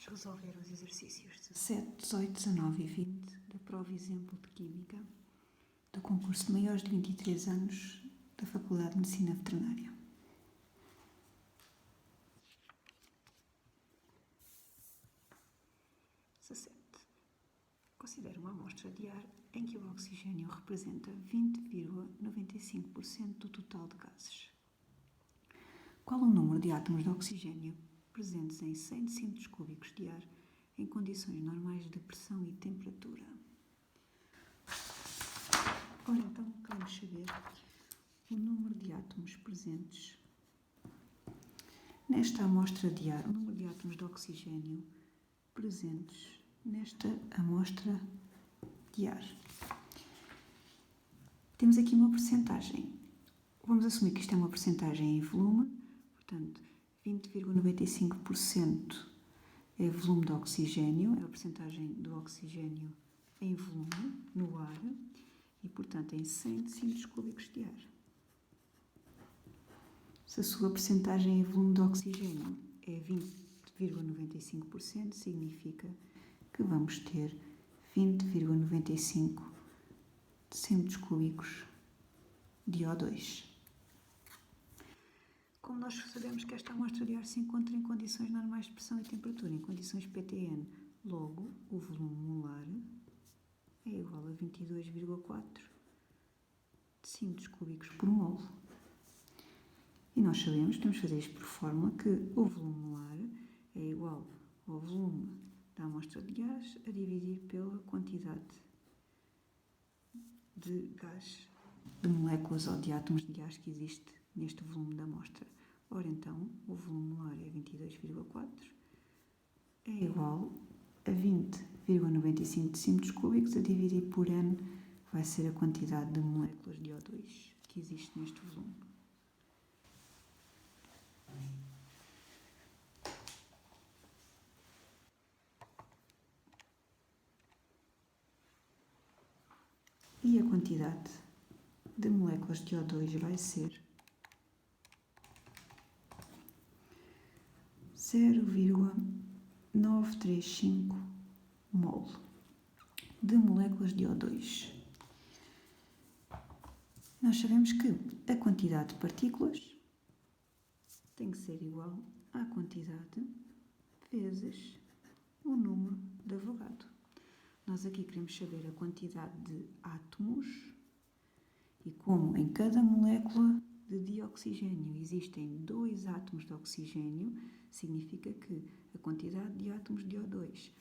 resolver os exercícios 17, 18, 19 e 20 da prova exemplo de Química do concurso de maiores de 23 anos da Faculdade de Medicina Veterinária. Considere uma amostra de ar em que o oxigênio representa 20,95% do total de gases. Qual o número de átomos de oxigênio presentes em 100 decímetros cúbicos de ar em condições normais de pressão e temperatura? Ora, então, queremos saber o número de átomos presentes nesta amostra de ar, o número de átomos de oxigênio presentes nesta amostra de ar. Temos aqui uma percentagem. Vamos assumir que isto é uma percentagem em volume, portanto, 20,95% é volume de oxigênio, é a percentagem do oxigênio em volume, no ar, e, portanto, em 100 decímetros cúbicos de ar. Se a sua percentagem em volume de oxigênio é 20,95%, significa que vamos ter 20,95 decímetros cúbicos de O2. Como nós sabemos que esta amostra de ar se encontra em condições normais de pressão e temperatura, em condições PTN, logo o volume molar é igual a 22,4 decímetros cúbicos por mol. E nós sabemos, podemos fazer isto por fórmula, que o volume molar é igual ao volume da amostra de gás a dividir pela quantidade de gás, de moléculas ou de átomos de gás que existe neste volume da amostra. Ora, então, o volume molar é 22,4, é igual a 20,95 decímetros cúbicos a dividir por N, vai ser a quantidade de moléculas de O2 que existe neste volume. E a quantidade de moléculas de O2 vai ser 0,935 mol de moléculas de O2. Nós sabemos que a quantidade de partículas tem que ser igual à quantidade vezes o número de Avogadro. Nós aqui queremos saber a quantidade de átomos e como em cada molécula de dioxigênio existem 2 átomos de oxigênio, significa que a quantidade de átomos de O2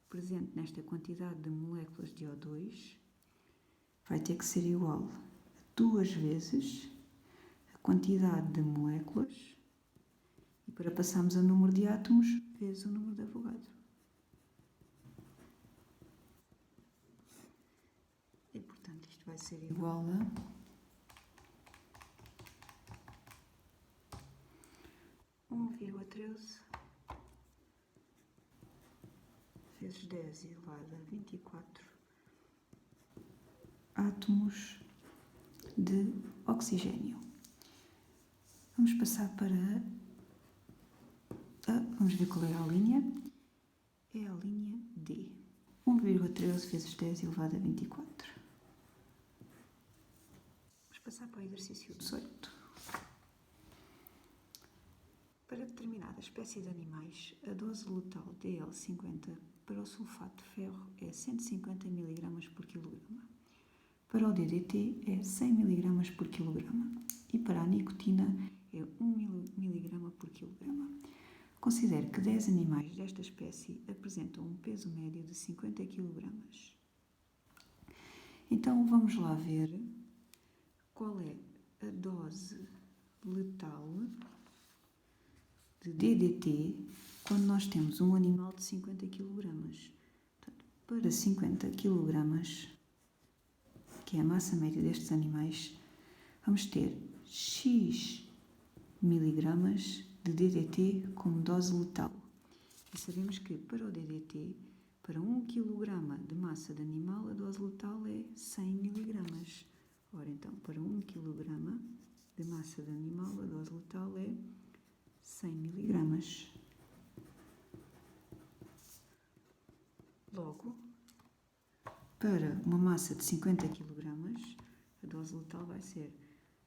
presente nesta quantidade de moléculas de O2 vai ter que ser igual a 2 vezes a quantidade de moléculas e para passarmos a número de átomos vezes o número de Avogadro. E, portanto, isto vai ser igual a 1,13 vezes 10 elevado a 24 átomos de oxigênio. Vamos passar para vamos ver qual é a linha. É a linha D. 1,13 vezes 10 elevado a 24. Vamos passar para o exercício 18. Para determinada espécie de animais, a dose letal DL50 para o sulfato de ferro é 150 mg por kg. Para o DDT é 100 mg por kg. E para a nicotina é 1 mg por kg. Considere que 10 animais desta espécie apresentam um peso médio de 50 kg. Então, vamos lá ver qual é a dose letal de DDT quando nós temos um animal de 50 kg. Portanto, para 50 kg, que é a massa média destes animais, vamos ter X miligramas de DDT como dose letal. E sabemos que para o DDT, para 1 kg de massa de animal, a dose letal é 100 mg. Ora, então, para 1 kg de massa de animal, a dose letal é 100 mg. para uma massa de 50 kg, a dose letal vai ser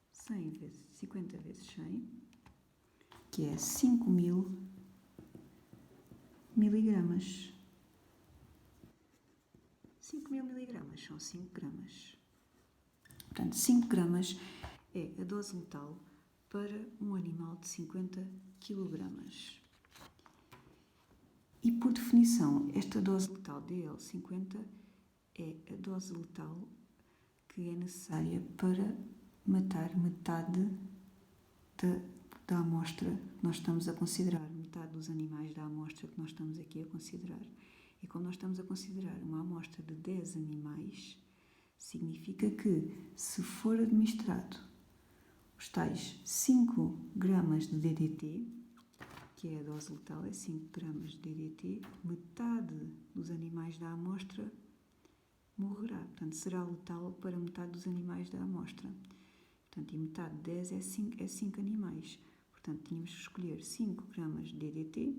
100 vezes 50 vezes 100, que é 5.000 miligramas. 5.000 miligramas são 5 gramas. Portanto, 5 gramas é a dose letal para um animal de 50 kg. E, por definição, esta dose letal DL50 é a dose letal que é necessária para matar metade da amostra que nós estamos a considerar, metade dos animais da amostra que nós estamos aqui a considerar. E como nós estamos a considerar uma amostra de 10 animais, significa que, se for administrado os tais 5 gramas de DDT, que é a dose letal, é 5 gramas de DDT, metade dos animais da amostra morrerá. Portanto, será letal para metade dos animais da amostra. Portanto, e metade de 10 é 5 animais. Portanto, tínhamos que escolher 5 gramas de DDT,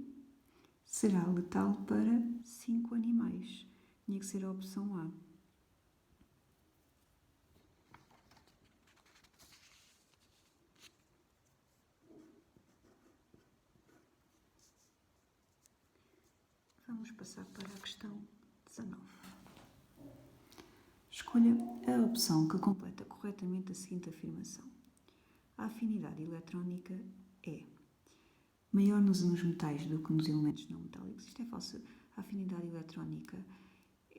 será letal para 5 animais. Tinha que ser a opção A. Vamos passar para a questão 19. Escolha a opção que completa corretamente a seguinte afirmação. A afinidade eletrónica é maior nos metais do que nos elementos não metálicos. Isto é falso. A afinidade eletrónica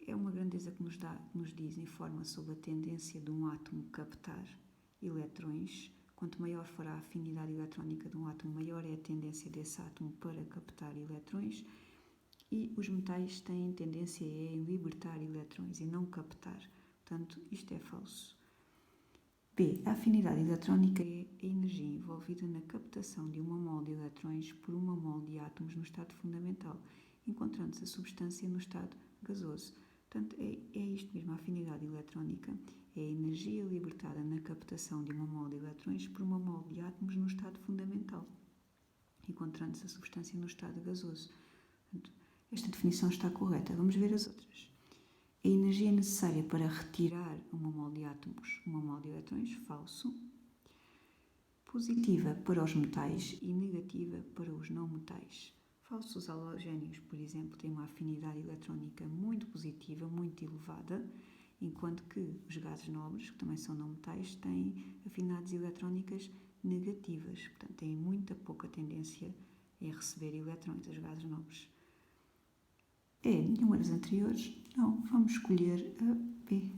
é uma grandeza que nos diz, informa sobre a tendência de um átomo captar eletrões. Quanto maior for a afinidade eletrónica de um átomo, maior é a tendência desse átomo para captar eletrões. E os metais têm tendência a libertar eletrões e não captar. Portanto, isto é falso. B. A afinidade eletrónica é a energia envolvida na captação de uma mol de eletrões por uma mol de átomos no estado fundamental, encontrando-se a substância no estado gasoso. Portanto, é isto mesmo, a afinidade eletrónica é a energia libertada na captação de uma mol de eletrões por uma mol de átomos no estado fundamental, encontrando-se a substância no estado gasoso. Portanto, esta definição está correta. Vamos ver as outras. A energia necessária para retirar uma mol de átomos, uma mol de eletrões, falso. Positiva para os metais e negativa para os não metais. Falso. Os halogénios, por exemplo, têm uma afinidade eletrónica muito positiva, muito elevada, enquanto que os gases nobres, que também são não metais, têm afinidades eletrónicas negativas. Portanto, têm muita pouca tendência a receber eletrões, os gases nobres. É nenhuma das anteriores? Não, vamos escolher a B.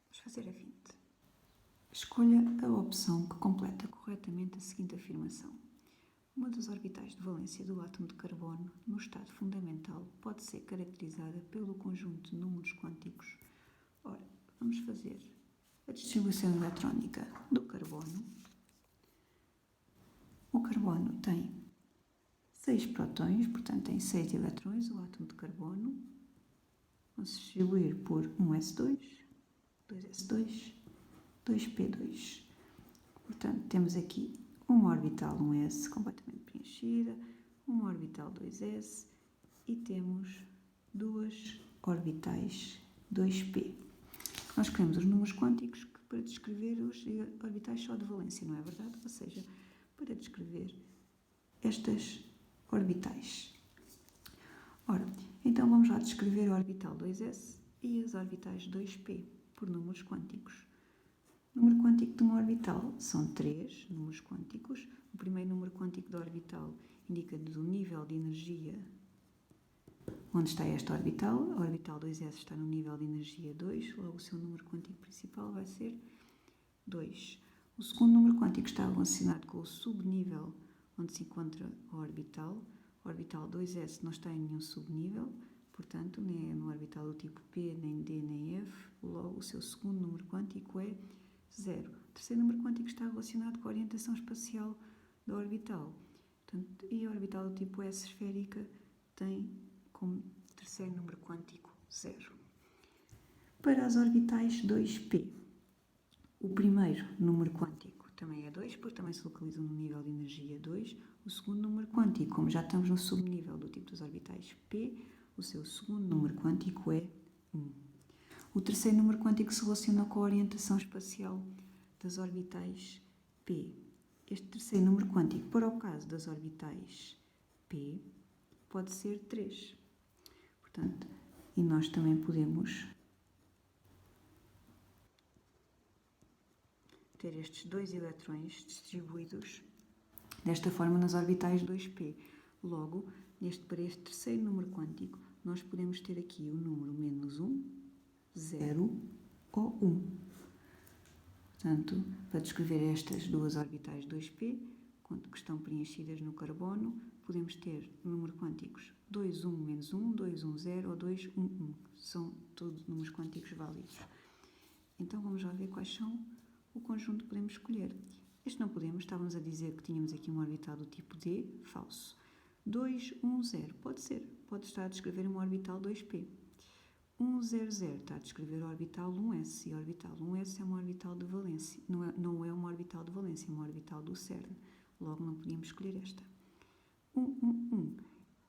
Vamos fazer a 20. Escolha a opção que completa corretamente a seguinte afirmação. Uma das orbitais de valência do átomo de carbono, no estado fundamental, pode ser caracterizada pelo conjunto de números quânticos. Ora, vamos fazer a distribuição eletrónica do carbono. O carbono tem 6 prótons, portanto tem 6 eletrões, o átomo de carbono. Vamos distribuir por 1s2, 2s2, 2p2. Portanto, temos aqui uma orbital 1s completamente preenchida, uma orbital 2s e temos duas orbitais 2p. Nós queremos os números quânticos para descrever os orbitais só de valência, não é verdade? Ou seja, para descrever estas orbitais. Ora, então vamos lá descrever a orbital 2s e as orbitais 2p por números quânticos. O número quântico de uma orbital são 3 números quânticos. O primeiro número quântico da orbital indica-nos o nível de energia onde está esta orbital. A orbital 2s está no nível de energia 2, logo o seu número quântico principal vai ser 2. O segundo número quântico está relacionado com o subnível onde se encontra a orbital. A orbital 2s não está em nenhum subnível, portanto, nem é no orbital do tipo P, nem D, nem F. Logo, o seu segundo número quântico é 0. O terceiro número quântico está relacionado com a orientação espacial da orbital. Portanto, e a orbital do tipo S esférica tem como terceiro número quântico 0. Para as orbitais 2p, O primeiro número quântico também é 2, porque também se localiza no nível de energia 2. O segundo número quântico, como já estamos no subnível do tipo dos orbitais P, o seu segundo número quântico é 1. O terceiro número quântico se relaciona com a orientação espacial das orbitais P. Este terceiro número quântico, para o caso das orbitais P, pode ser 3. Portanto, e nós também podemos ter estes 2 eletrões distribuídos desta forma nas orbitais 2p. Logo, para este terceiro número quântico, nós podemos ter aqui o número menos 1, 0 ou 1. Portanto, para descrever estas duas orbitais 2p, que estão preenchidas no carbono, podemos ter números quânticos 2, 1, menos 1, 2, 1, 0 ou 2, 1, 1. São todos números quânticos válidos. Então, vamos lá ver quais são o conjunto que podemos escolher. Este não podemos, estávamos a dizer que tínhamos aqui uma orbital do tipo D, falso. 2, 1, 0, pode ser, pode estar a descrever uma orbital 2p. 1, 0, 0 está a descrever a orbital 1s, e a orbital 1s é uma orbital de valência, não é uma orbital de valência, é uma orbital do CERN, logo não podíamos escolher esta. 1, 1, 1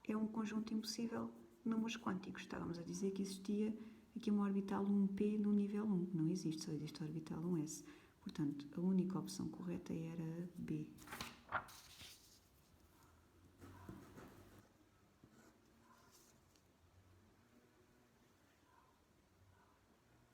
é um conjunto impossível de números quânticos, estávamos a dizer que existia aqui uma orbital 1p no nível 1, não existe, só existe a orbital 1s. Portanto, a única opção correta era B.